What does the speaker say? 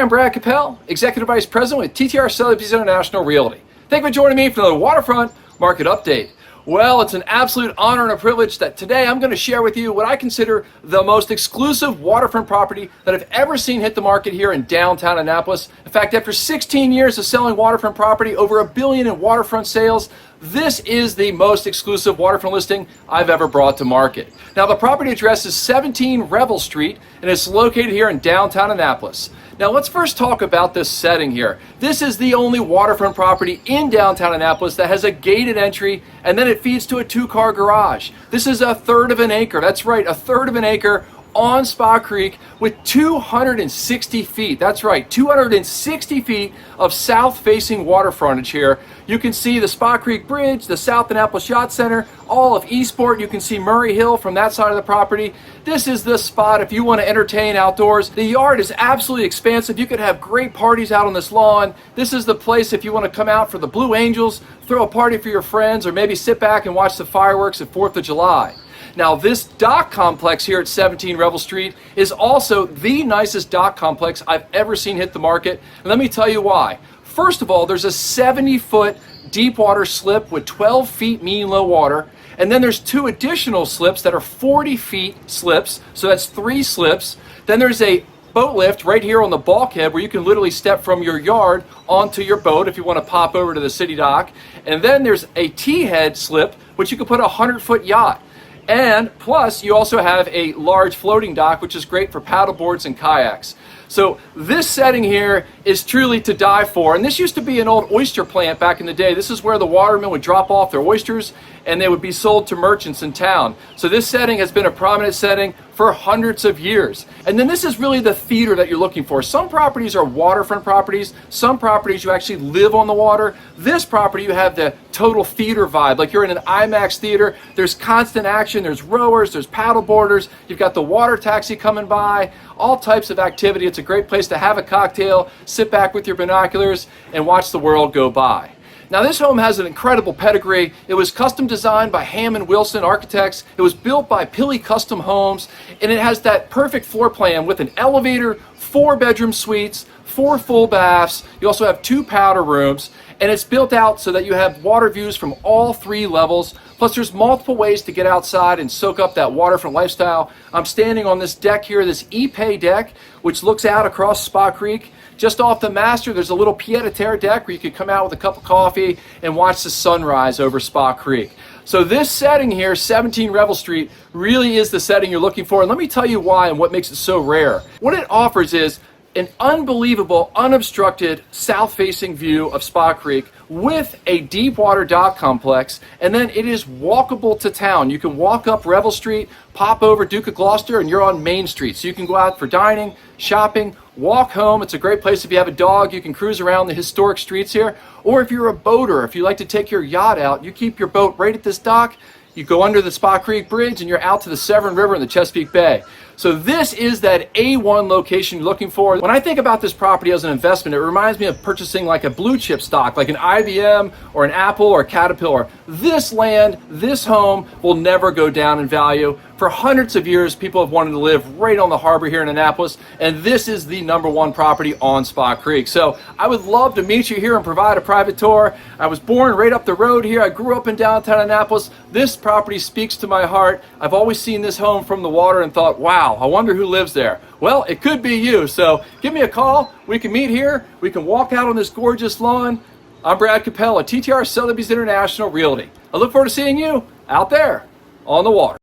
Hi, I'm Brad Kappel, Executive Vice President with TTR Sotheby's International Realty. Thank you for joining me for the Waterfront Market Update. Well, it's an absolute honor and a privilege that today I'm going to share with you what I consider the most exclusive waterfront property that I've ever seen hit the market here in downtown Annapolis. In fact, after 16 years of selling waterfront property, over $1 billion in waterfront sales, this is the most exclusive waterfront listing I've ever brought to market. Now, the property address is 17 Revell Street, and it's located here in downtown Annapolis. Now, let's first talk about this setting here. This is the only waterfront property in downtown Annapolis that has a gated entry, and then it feeds to a two-car garage. This is a third of an acre. That's right, a third of an acre on Spa Creek with 260 feet. That's right, 260 feet of south-facing water frontage here. You can see the Spa Creek Bridge, the South Annapolis Yacht Center, all of Eastport. You can see Murray Hill from that side of the property. This is the spot if you want to entertain outdoors. The yard is absolutely expansive. You could have great parties out on this lawn. This is the place if you want to come out for the Blue Angels, throw a party for your friends, or maybe sit back and watch the fireworks at 4th of July. Now, this dock complex here at 17 Revell Street is also the nicest dock complex I've ever seen hit the market. And let me tell you why. First of all, there's a 70-foot deep water slip with 12 feet mean low water. And then there's two additional slips that are 40 feet slips. So that's 3 slips. Then there's a boat lift right here on the bulkhead where you can literally step from your yard onto your boat if you want to pop over to the city dock. And then there's a T-head slip, which you can put a 100-foot yacht. And plus, you also have a large floating dock, which is great for paddle boards and kayaks. So this setting here is truly to die for. And this used to be an old oyster plant back in the day. This is where the watermen would drop off their oysters and they would be sold to merchants in town. So this setting has been a prominent setting for hundreds of years. And then this is really the theater that you're looking for. Some properties are waterfront properties. Some properties you actually live on the water. This property you have the total theater vibe, like you're in an IMAX theater. There's constant action, there's rowers, there's paddle boarders, you've got the water taxi coming by, all types of activity. It's a great place to have a cocktail, sit back with your binoculars, and watch the world go by. Now, this home has an incredible pedigree. It was custom designed by Hammond Wilson Architects. It was built by Pilley Custom Homes, and it has that perfect floor plan with an elevator, 4 bedroom suites, 4 full baths. You also have 2 powder rooms, and it's built out so that you have water views from all 3 levels. Plus, there's multiple ways to get outside and soak up that waterfront lifestyle. I'm standing on this deck here, this Epay deck, which looks out across Spa Creek. Just off the master, there's a little pied-à-terre deck where you could come out with a cup of coffee and watch the sunrise over Spa Creek. So this setting here, 17 Revell Street, really is the setting you're looking for. And let me tell you why and what makes it so rare. What it offers is an unbelievable, unobstructed, south-facing view of Spa Creek with a deep water dock complex, and then it is walkable to town. You can walk up Revell Street, pop over Duke of Gloucester, and you're on Main Street. So you can go out for dining, shopping, walk home. It's a great place if you have a dog. You can cruise around the historic streets here. Or if you're a boater, if you like to take your yacht out, you keep your boat right at this dock. You go under the Spa Creek Bridge and you're out to the Severn River and the Chesapeake Bay. So this is that A1 location you're looking for. When I think about this property as an investment, it reminds me of purchasing like a blue chip stock, like an IBM or an Apple or a Caterpillar. This land, this home will never go down in value. For hundreds of years, people have wanted to live right on the harbor here in Annapolis, and this is the #1 property on Spa Creek. So I would love to meet you here and provide a private tour. I was born right up the road here. I grew up in downtown Annapolis. This property speaks to my heart. I've always seen this home from the water and thought, wow, I wonder who lives there. Well, it could be you. So give me a call. We can meet here. We can walk out on this gorgeous lawn. I'm Brad Kappel at TTR Sotheby's International Realty. I look forward to seeing you out there on the water.